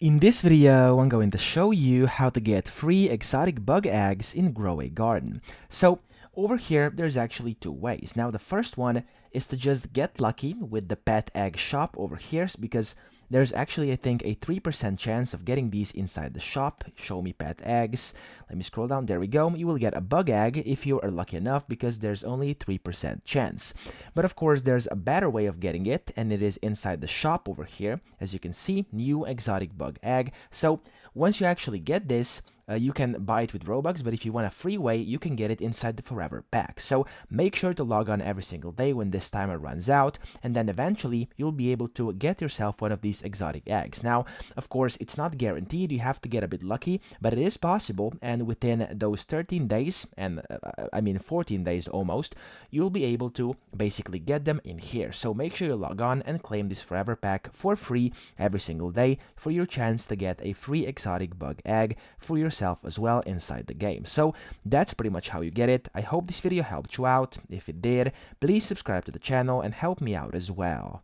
In this video, I'm going to show you how to get free exotic bug eggs in Grow a Garden. So over here, there's actually two ways. Now, the first one is to just get lucky with the pet egg shop over here because there's actually, I think, a 3% chance of getting these inside the shop. Show me pet eggs. Let me scroll down. There we go. You will get a bug egg if you are lucky enough because there's only 3% chance. But of course, there's a better way of getting it, and it is inside the shop over here. As you can see, new exotic bug egg. So once you actually get this, you can buy it with Robux, but if you want a free way, you can get it inside the Forever Pack. So make sure to log on every single day when this timer runs out, and then eventually you'll be able to get yourself one of these exotic eggs. Now, of course, it's not guaranteed. You have to get a bit lucky, but it is possible, and within those 13 days, and 14 days almost, you'll be able to basically get them in here. So make sure you log on and claim this Forever Pack for free every single day for your chance to get a free exotic bug egg for yourself as well inside the game. So that's pretty much how you get it. I hope this video helped you out. If it did, please subscribe to the channel and help me out as well.